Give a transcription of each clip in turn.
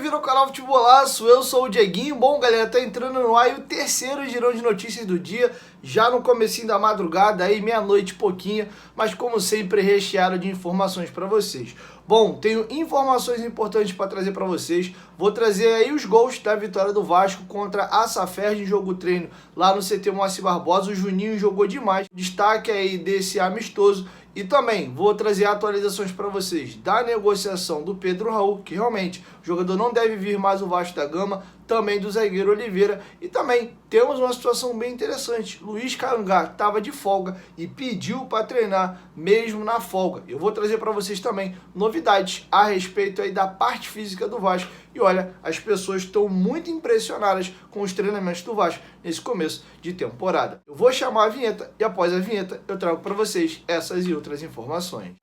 bem-vindo ao canal Futebolaço, eu sou o Dieguinho. Bom, galera, tá entrando no ar o terceiro girão de notícias do dia, já no comecinho da madrugada, aí meia-noite e pouquinho, mas como sempre recheado de informações para vocês. Bom, tenho informações importantes para trazer para vocês. Vou trazer aí os gols da vitória do Vasco contra a Saferj em jogo treino lá no CT Moacir Barbosa. O Juninho jogou demais. Destaque aí desse amistoso. E também vou trazer atualizações para vocês da negociação do Pedro Raul, que realmente o jogador não deve vir mais o Vasco da Gama, também do zagueiro Oliveira. E também temos uma situação bem interessante. Luiz Cangá estava de folga e pediu para treinar mesmo na folga. Eu vou trazer para vocês também novidades a respeito aí da parte física do Vasco. E olha, as pessoas estão muito impressionadas com os treinamentos do Vasco nesse começo de temporada. Eu vou chamar a vinheta e após a vinheta eu trago para vocês essas e outras informações.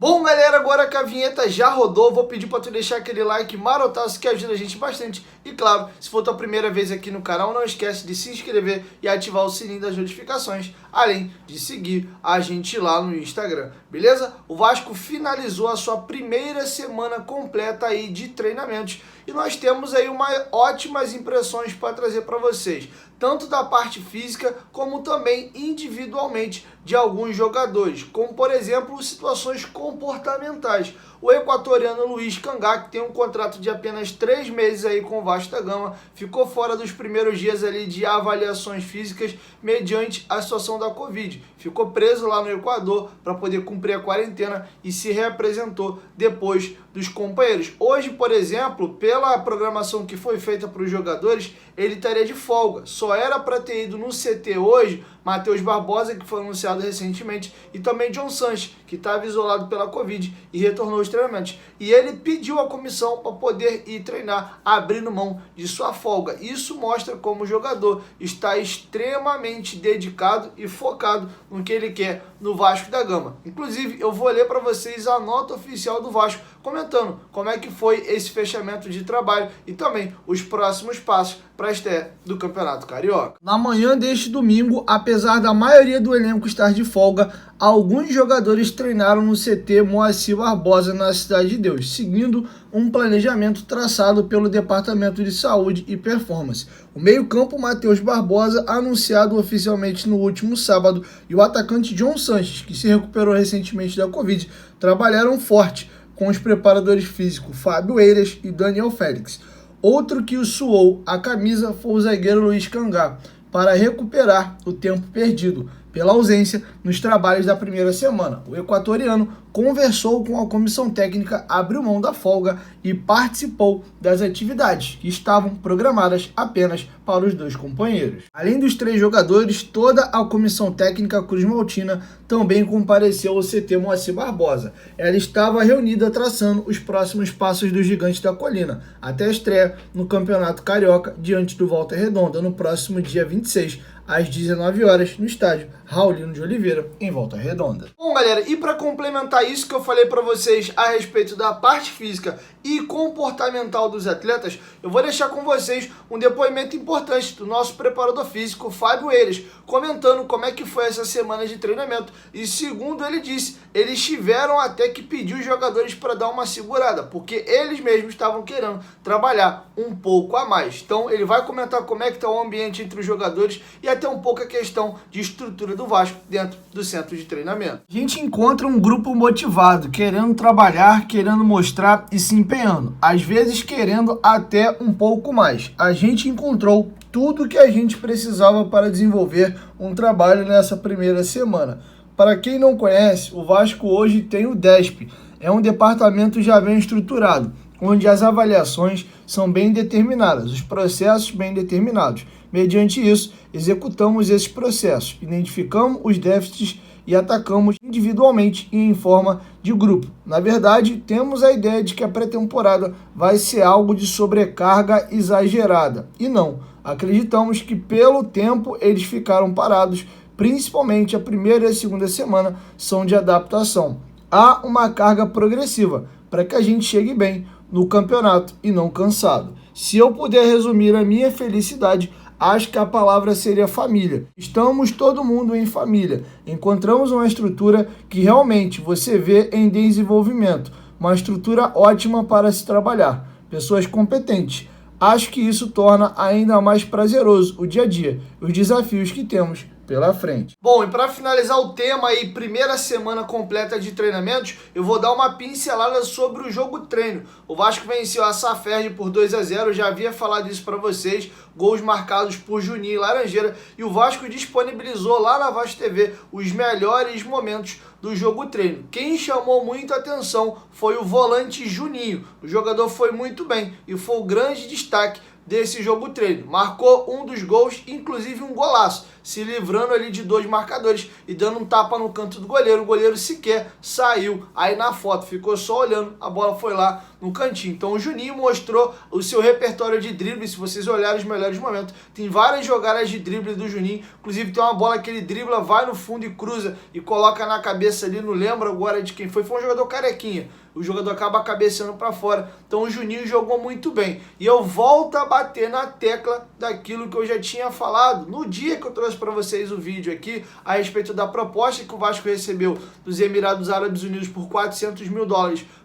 Bom, galera, agora que a vinheta já rodou, vou pedir para tu deixar aquele like marotaço que ajuda a gente bastante. E claro, se for tua primeira vez aqui no canal, não esquece de se inscrever e ativar o sininho das notificações, além de seguir a gente lá no Instagram, beleza? O Vasco finalizou a sua primeira semana completa aí de treinamentos e nós temos aí ótimas impressões para trazer para vocês, tanto da parte física como também individualmente de alguns jogadores, como por exemplo situações comportamentais. O equatoriano Luiz Cangá, que tem um contrato de apenas 3 meses aí com o Vasco da Gama, ficou fora dos primeiros dias ali de avaliações físicas mediante a situação da Covid. Ficou preso lá no Equador para poder cumprir a quarentena e se reapresentou depois dos companheiros. Hoje, por exemplo, pela programação que foi feita para os jogadores, ele estaria de folga. Só era para ter ido no CT hoje Matheus Barbosa, que foi anunciado recentemente, e também John Sanches, que estava isolado pela Covid e retornou aos treinamentos. E ele pediu à comissão para poder ir treinar, abrindo mão de sua folga. Isso mostra como o jogador está extremamente dedicado e focado no que ele quer no Vasco da Gama. Inclusive, eu vou ler para vocês a nota oficial do Vasco, comentando como é que foi esse fechamento de trabalho e também os próximos passos para a estreia do Campeonato Carioca. Na manhã deste domingo, apesar da maioria do elenco estar de folga, alguns jogadores treinaram no CT Moacir Barbosa na Cidade de Deus, seguindo um planejamento traçado pelo Departamento de Saúde e Performance. O meio-campo Matheus Barbosa, anunciado oficialmente no último sábado, e o atacante John Sanches, que se recuperou recentemente da Covid, trabalharam forte com os preparadores físicos Fábio Eiras e Daniel Félix. Outro que o suou a camisa foi o zagueiro Luiz Cangá, para recuperar o tempo perdido pela ausência nos trabalhos da primeira semana. O equatoriano conversou com a comissão técnica, abriu mão da folga e participou das atividades que estavam programadas apenas para os dois companheiros. Além dos 3 jogadores, toda a comissão técnica Cruz Maltina também compareceu ao CT Moacir Barbosa. Ela estava reunida traçando os próximos passos do Gigante da Colina, até a estreia no Campeonato Carioca diante do Volta Redonda no próximo dia 26, às 19 horas, no estádio Raulino de Oliveira, em Volta Redonda. Bom, galera, e para complementar isso que eu falei para vocês a respeito da parte física e comportamental dos atletas, eu vou deixar com vocês um depoimento importante do nosso preparador físico, Fábio Eiras, comentando como é que foi essa semana de treinamento. E segundo ele disse, eles tiveram até que pedir os jogadores para dar uma segurada, porque eles mesmos estavam querendo trabalhar um pouco a mais. Então ele vai comentar como é que está o ambiente entre os jogadores e até um pouco a questão de estrutura do Vasco dentro do centro de treinamento. A gente encontra um grupo motivado, querendo trabalhar, querendo mostrar e se empenhando, às vezes querendo até um pouco mais. A gente encontrou tudo que a gente precisava para desenvolver um trabalho nessa primeira semana. Para quem não conhece, o Vasco hoje tem o DESP, é um departamento já bem estruturado, onde as avaliações são bem determinadas, os processos bem determinados. Mediante isso, executamos esses processos, identificamos os déficits e atacamos individualmente e em forma de grupo. Na verdade, temos a ideia de que a pré-temporada vai ser algo de sobrecarga exagerada. E não, acreditamos que pelo tempo eles ficaram parados, principalmente a primeira e a segunda semana são de adaptação. Há uma carga progressiva para que a gente chegue bem no campeonato e não cansado. Se eu puder resumir a minha felicidade, acho que a palavra seria família. Estamos todo mundo em família. Encontramos uma estrutura que realmente você vê em desenvolvimento. Uma estrutura ótima para se trabalhar. Pessoas competentes. Acho que isso torna ainda mais prazeroso o dia a dia, os desafios que temos pela frente. Bom, e para finalizar o tema aí, primeira semana completa de treinamentos, eu vou dar uma pincelada sobre o jogo treino. O Vasco venceu a Saferd por 2-0, eu já havia falado isso para vocês, gols marcados por Juninho e Laranjeira, e o Vasco disponibilizou lá na Vasco TV os melhores momentos do jogo treino. Quem chamou muita atenção foi o volante Juninho. O jogador foi muito bem e foi o grande destaque desse jogo treino. Marcou um dos gols, inclusive um golaço, se livrando ali de 2 marcadores e dando um tapa no canto do goleiro. O goleiro sequer saiu aí na foto, ficou só olhando, a bola foi lá no cantinho. Então o Juninho mostrou o seu repertório de drible. Se vocês olharem os melhores momentos, tem várias jogadas de drible do Juninho, inclusive tem uma bola que ele dribla, vai no fundo e cruza e coloca na cabeça ali, não lembro agora de quem foi um jogador carequinha. O jogador acaba cabeceando para fora. Então o Juninho jogou muito bem. E eu volto a bater na tecla daquilo que eu já tinha falado no dia que eu trouxe para vocês o vídeo aqui a respeito da proposta que o Vasco recebeu dos Emirados Árabes Unidos por $400 mil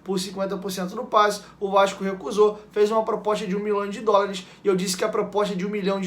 por 50% do passe. O Vasco recusou, fez uma proposta de $1 milhão e eu disse que a proposta de $1 milhão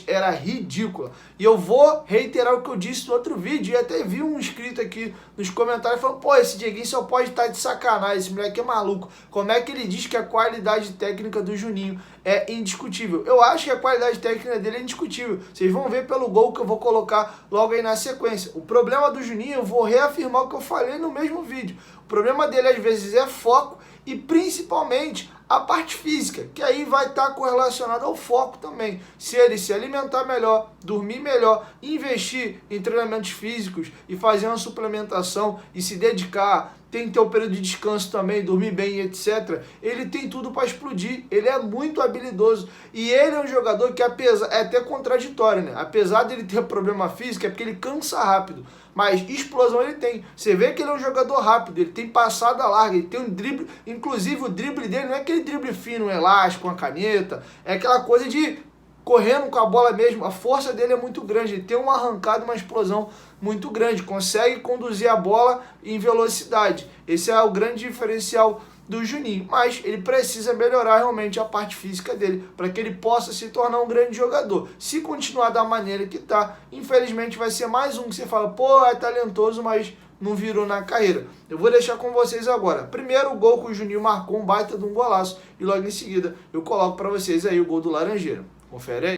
era ridícula. E eu vou reiterar o que eu disse no outro vídeo, e até vi um inscrito aqui nos comentários falando: pô, esse Dieguinho só pode estar de sacanagem, esse moleque é maluco. Como é que ele diz que a qualidade técnica do Juninho é indiscutível? Eu acho que a qualidade técnica dele é indiscutível. Vocês vão ver pelo gol que eu vou colocar logo aí na sequência. O problema do Juninho, eu vou reafirmar o que eu falei no mesmo vídeo. O problema dele às vezes é foco e principalmente a parte física, que aí vai estar correlacionado ao foco também. Se ele se alimentar melhor, dormir melhor, investir em treinamentos físicos e fazer uma suplementação e se dedicar, tem que ter um período de descanso também, dormir bem, etc. Ele tem tudo para explodir, ele é muito habilidoso e ele é um jogador que, apesar, é até contraditório, né? Apesar dele ter problema físico, é porque ele cansa rápido, mas explosão ele tem. Você vê que ele é um jogador rápido, ele tem passada larga, ele tem um drible, inclusive o drible dele não é aquele drible fino, um elástico, uma caneta, é aquela coisa de correndo com a bola mesmo. A força dele é muito grande, ele tem uma arrancada, uma explosão muito grande, consegue conduzir a bola em velocidade. Esse é o grande diferencial do Juninho, mas ele precisa melhorar realmente a parte física dele para que ele possa se tornar um grande jogador. Se continuar da maneira que está, infelizmente vai ser mais um que você fala: pô, é talentoso, mas não virou na carreira. Eu vou deixar com vocês agora. Primeiro o gol que o Juninho marcou, um baita de um golaço, e logo em seguida eu coloco para vocês aí o gol do Laranjeira. Confere aí.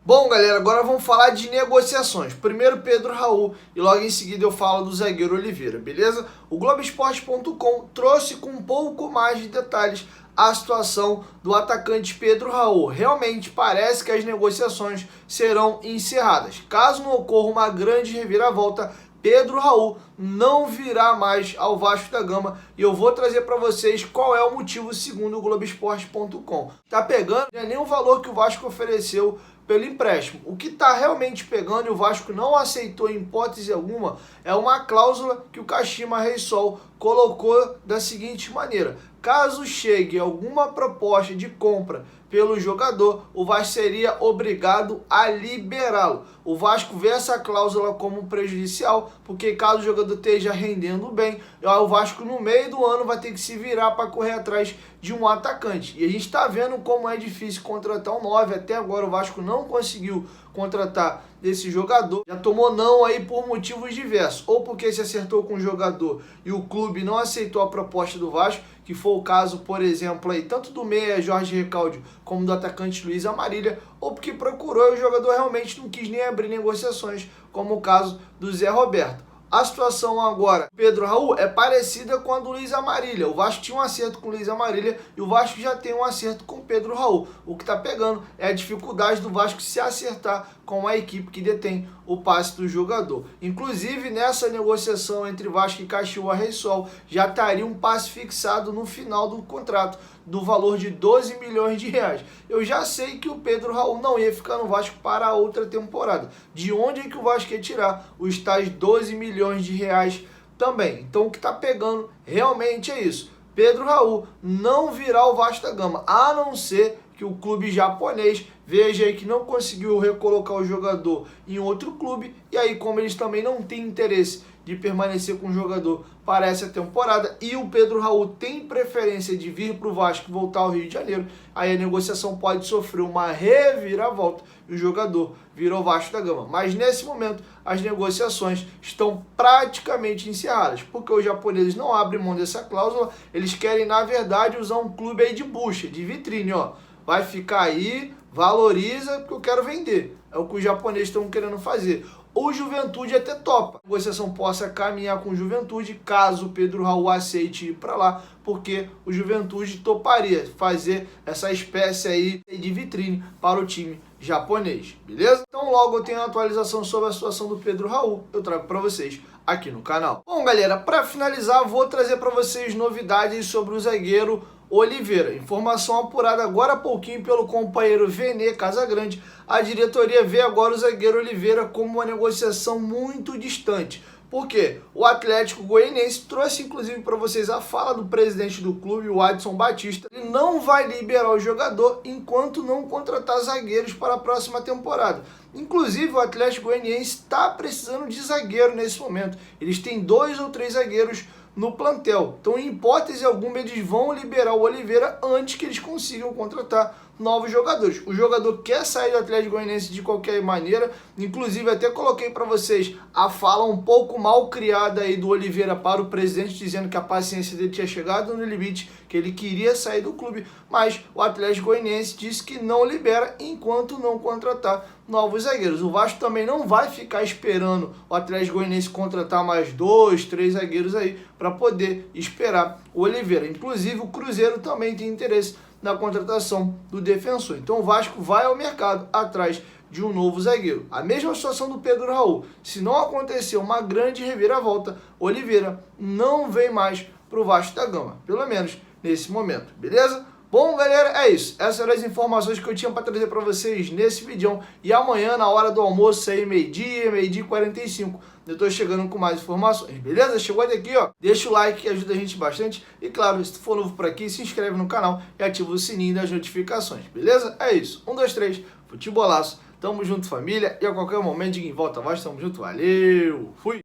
Bom, galera, agora vamos falar de negociações. Primeiro Pedro Raul e logo em seguida eu falo do zagueiro Oliveira, beleza? O Globoesporte.com trouxe com um pouco mais de detalhes a situação do atacante Pedro Raul. Realmente parece que as negociações serão encerradas. Caso não ocorra uma grande reviravolta, Pedro Raul não virá mais ao Vasco da Gama e eu vou trazer para vocês qual é o motivo segundo o Globoesporte.com. Tá pegando, não é nem o valor que o Vasco ofereceu pelo empréstimo. O que está realmente pegando e o Vasco não aceitou em hipótese alguma é uma cláusula que o Kashima Reysol colocou da seguinte maneira: caso chegue alguma proposta de compra pelo jogador, o Vasco seria obrigado a liberá-lo. O Vasco vê essa cláusula como prejudicial, porque caso o jogador esteja rendendo bem, o Vasco no meio do ano vai ter que se virar para correr atrás de um atacante. E a gente está vendo como é difícil contratar um 9. Até agora o Vasco não conseguiu contratar esse jogador. Já tomou não aí por motivos diversos. Ou porque se acertou com o jogador e o clube não aceitou a proposta do Vasco, que foi o caso, por exemplo, aí, tanto do meia Jorge Recalde como do atacante Luiz Amarília, ou porque procurou e o jogador realmente não quis nem abrir negociações, como o caso do Zé Roberto. A situação agora, Pedro Raul, é parecida com a do Luiz Amarília. O Vasco tinha um acerto com o Luiz Amarília e o Vasco já tem um acerto com o Pedro Raul. O que está pegando é a dificuldade do Vasco se acertar com a equipe que detém o passe do jogador. Inclusive, nessa negociação entre Vasco e Kashima Reysol, já estaria um passe fixado no final do contrato do valor de 12 milhões de reais. Eu já sei que o Pedro Raul não ia ficar no Vasco para a outra temporada. De onde é que o Vasco ia tirar os tais 12 milhões de reais também? Então o que está pegando realmente é isso. Pedro Raul não virá o Vasco da Gama, a não ser que o clube japonês veja aí que não conseguiu recolocar o jogador em outro clube, e aí como eles também não têm interesse de permanecer com o jogador para essa temporada, e o Pedro Raul tem preferência de vir para o Vasco e voltar ao Rio de Janeiro, aí a negociação pode sofrer uma reviravolta e o jogador virou o Vasco da Gama. Mas nesse momento as negociações estão praticamente encerradas, porque os japoneses não abrem mão dessa cláusula, eles querem na verdade usar um clube aí de bucha, de vitrine, ó. Vai ficar aí, valoriza, porque eu quero vender. É o que os japoneses estão querendo fazer. O Juventude até topa. A negociação possa caminhar com o Juventude, caso o Pedro Raul aceite ir para lá, porque o Juventude toparia fazer essa espécie aí de vitrine para o time japonês, beleza? Então logo eu tenho a atualização sobre a situação do Pedro Raul, eu trago para vocês aqui no canal. Bom, galera, para finalizar, vou trazer para vocês novidades sobre o zagueiro Oliveira. Informação apurada agora há pouquinho pelo companheiro Vene Casagrande. A diretoria vê agora o zagueiro Oliveira como uma negociação muito distante. Por quê? O Atlético Goianiense trouxe inclusive para vocês a fala do presidente do clube, o Adson Batista. Ele não vai liberar o jogador enquanto não contratar zagueiros para a próxima temporada. Inclusive o Atlético Goianiense está precisando de zagueiro nesse momento. Eles têm 2 ou 3 zagueiros no plantel. Então, em hipótese alguma, eles vão liberar o Oliveira antes que eles consigam contratar novos jogadores. O jogador quer sair do Atlético Goianiense de qualquer maneira. Inclusive, até coloquei para vocês a fala um pouco mal criada aí do Oliveira para o presidente, dizendo que a paciência dele tinha chegado no limite, que ele queria sair do clube, mas o Atlético Goianiense disse que não libera enquanto não contratar novos zagueiros. O Vasco também não vai ficar esperando o Atlético Goianiense contratar mais 2, 3 zagueiros aí para poder esperar o Oliveira. Inclusive o Cruzeiro também tem interesse na contratação do defensor. Então o Vasco vai ao mercado atrás de um novo zagueiro. A mesma situação do Pedro Raul. Se não acontecer uma grande reviravolta, Oliveira não vem mais para o Vasco da Gama, pelo menos nesse momento, beleza? Bom, galera, é isso. Essas eram as informações que eu tinha para trazer para vocês nesse vídeo. E amanhã, na hora do almoço, aí meio-dia e 45, eu tô chegando com mais informações, beleza? Chegou até aqui, ó. Deixa o like que ajuda a gente bastante. E claro, se tu for novo por aqui, se inscreve no canal e ativa o sininho das notificações, beleza? É isso. 1, 2, 3, futebolaço. Tamo junto, família. E a qualquer momento, em volta, Vasco, tamo junto. Valeu! Fui!